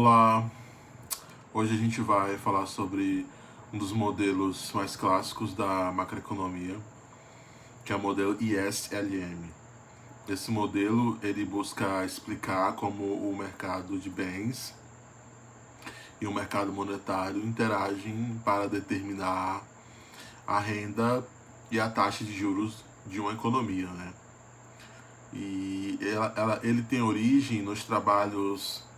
Olá, hoje a gente vai falar sobre um dos modelos mais clássicos da macroeconomia, que é o modelo ISLM. Esse modelo ele busca explicar como o mercado de bens e o mercado monetário interagem para determinar a renda e a taxa de juros de uma economia, né? E ele tem origem nos trabalhos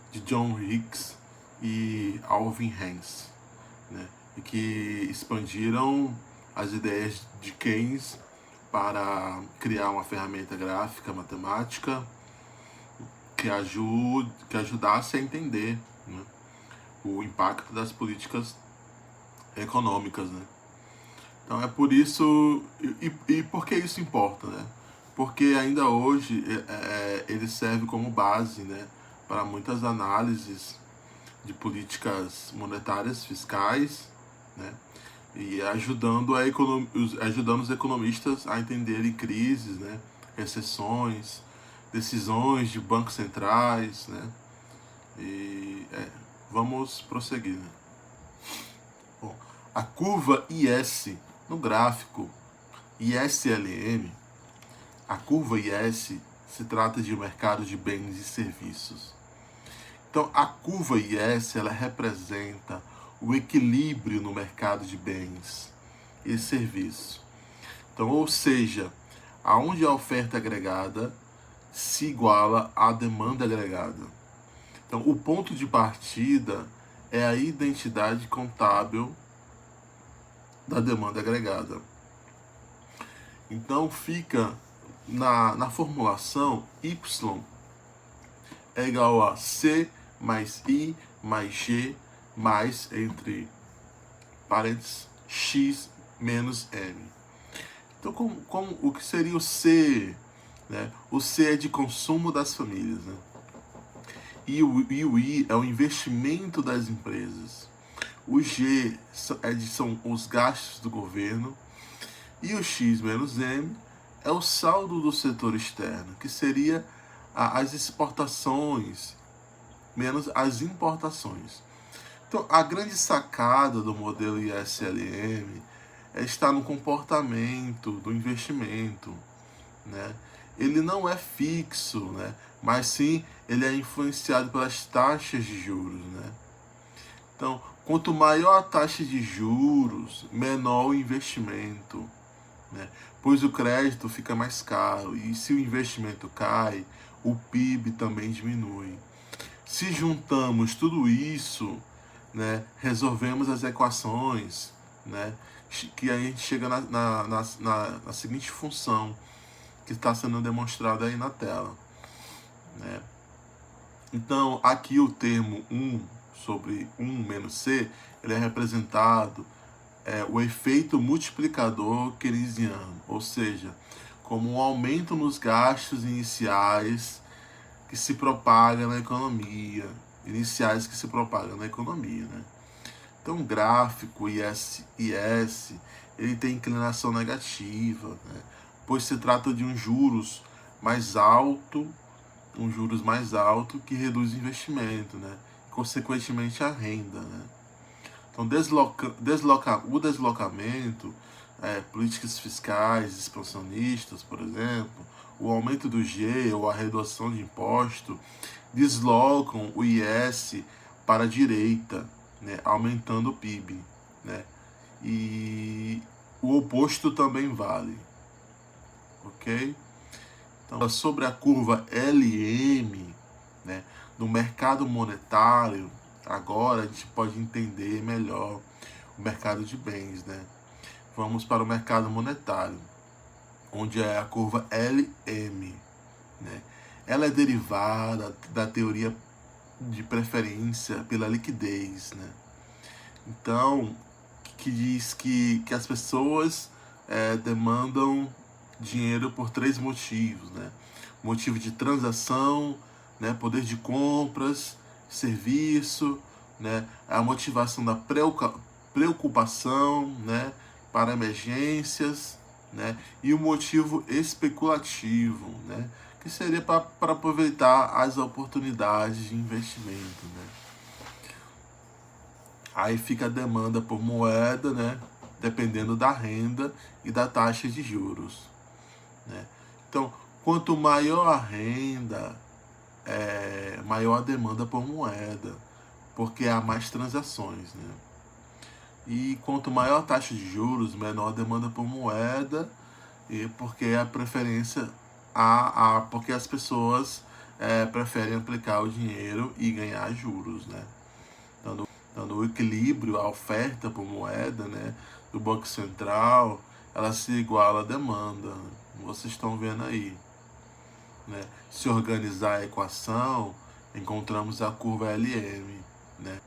de John Hicks e Alvin Hens, né? E que expandiram as ideias de Keynes para criar uma ferramenta gráfica matemática que ajudasse a entender, né, o impacto das políticas econômicas, né? Então é por isso e por que isso importa, né? Porque ainda hoje ele serve como base, né, para muitas análises de políticas monetárias, fiscais, né, e ajudando os economistas a entenderem crises, né, recessões, decisões de bancos centrais, né, vamos prosseguir, né? Bom, a curva IS no gráfico ISLM, a curva IS se trata de um mercado de bens e serviços. Então, a curva IS ela representa o equilíbrio no mercado de bens e serviços. Então, ou seja, aonde a oferta agregada se iguala à demanda agregada. Então, o ponto de partida é a identidade contábil da demanda agregada. Então, fica na formulação Y é igual a C mais I mais G mais, entre parênteses, X menos M. Então, o que seria o C? Né? O C é de consumo das famílias, né? E o I é o investimento das empresas. O G são os gastos do governo. E o X menos M é o saldo do setor externo, que seria as exportações menos as importações. Então, a grande sacada do modelo ISLM está no comportamento do investimento, né? Ele não é fixo, né? Mas sim ele é influenciado pelas taxas de juros, né? Então, quanto maior a taxa de juros, menor o investimento, né? Pois o crédito fica mais caro e se o investimento cai, o PIB também diminui. Se juntamos tudo isso, né, resolvemos as equações, né, que a gente chega na seguinte função que está sendo demonstrada aí na tela, né? Então, aqui o termo 1 sobre 1 menos C, ele é representado o efeito multiplicador keynesiano, ou seja, como um aumento nos gastos iniciais que se propaga na economia, né? Então, o gráfico IS, ele tem inclinação negativa, né? Pois se trata de um juros mais alto que reduz o investimento, né? Consequentemente a renda, né? Então, o deslocamento, políticas fiscais expansionistas, por exemplo, o aumento do G ou a redução de imposto, deslocam o IS para a direita, né, aumentando o PIB, né? E o oposto também vale, ok? Então, sobre a curva LM, né, no mercado monetário, agora a gente pode entender melhor o mercado de bens, né? Vamos para o mercado monetário, onde é a curva LM, né? Ela é derivada da teoria de preferência pela liquidez, né? Então, que diz que as pessoas demandam dinheiro por 3 motivos, né? Motivo de transação, né? Poder de compras, serviço, né? A motivação da preocupação, né? Para emergências, né? E o motivo especulativo, né? que seria para aproveitar as oportunidades de investimento, né? Aí fica a demanda por moeda, né? Dependendo da renda e da taxa de juros, né? Então, quanto maior a renda, maior a demanda por moeda, porque há mais transações, né? E quanto maior a taxa de juros, menor a demanda por moeda, e porque a preferência porque as pessoas preferem aplicar o dinheiro e ganhar juros, né? Dando o equilíbrio, a oferta por moeda, né, do Banco Central, ela se iguala à demanda. Vocês estão vendo aí, né? Se organizar a equação, encontramos a curva LM, né?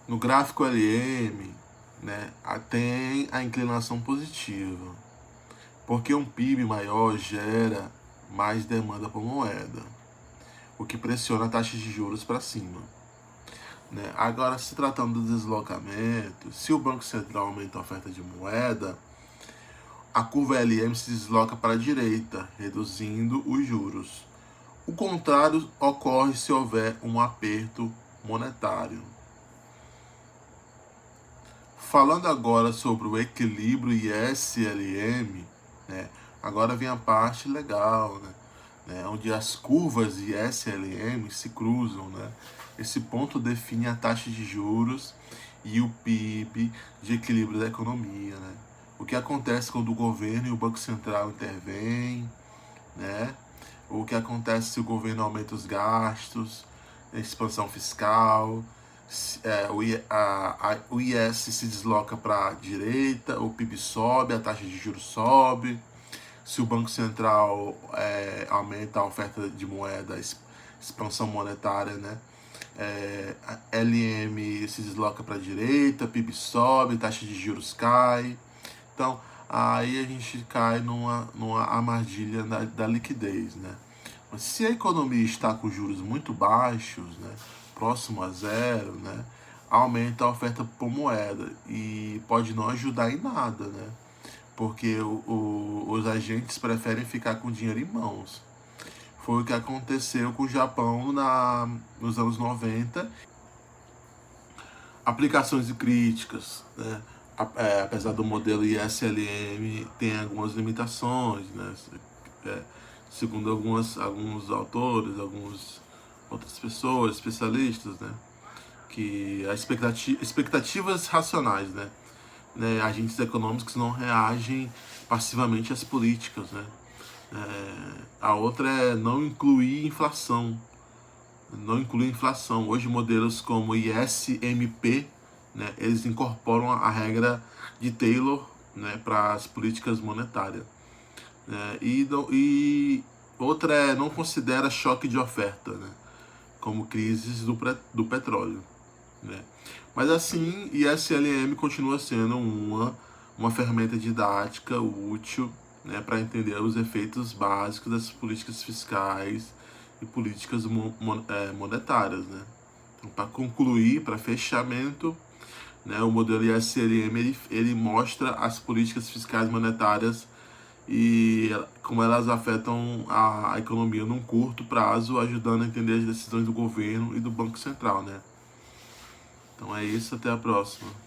No gráfico LM, né, tem a inclinação positiva, porque um PIB maior gera mais demanda por moeda, o que pressiona a taxa de juros para cima, né? Agora, se tratando do deslocamento, se o Banco Central aumenta a oferta de moeda, a curva LM se desloca para a direita, reduzindo os juros. O contrário ocorre se houver um aperto monetário. Falando agora sobre o equilíbrio IS-LM, né, agora vem a parte legal, né, onde as curvas IS-LM se cruzam, né? Esse ponto define a taxa de juros e o PIB de equilíbrio da economia, né? O que acontece quando o governo e o Banco Central intervêm, né? O que acontece se o governo aumenta os gastos, a expansão fiscal, o IS se desloca para a direita, o PIB sobe, a taxa de juros sobe. Se o Banco Central aumenta a oferta de moeda, expansão monetária, né? LM se desloca para a direita, PIB sobe, taxa de juros cai. Então, aí a gente cai numa armadilha da liquidez, né? Mas se a economia está com juros muito baixos, né, próximo a zero, né, aumenta a oferta por moeda e pode não ajudar em nada, né? Porque os agentes preferem ficar com o dinheiro em mãos. Foi o que aconteceu com o Japão nos anos 90. Aplicações e críticas, né? Apesar do modelo ISLM tem algumas limitações, né? Segundo alguns autores, algumas outras pessoas, especialistas, né? Que expectativas racionais, né? Agentes econômicos não reagem passivamente às políticas, né? A outra é não incluir inflação. Hoje modelos como ISMP, né, eles incorporam a regra de Taylor, né, para as políticas monetárias. E outra é não considera choque de oferta, né, como crises do petróleo, né. Mas assim, ISLM continua sendo uma ferramenta didática útil, né, para entender os efeitos básicos das políticas fiscais e políticas monetárias, né. Então, para concluir, para fechamento, né, o modelo ISLM ele mostra as políticas fiscais monetárias e como elas afetam a economia num curto prazo, ajudando a entender as decisões do governo e do Banco Central, né. Então é isso, até a próxima.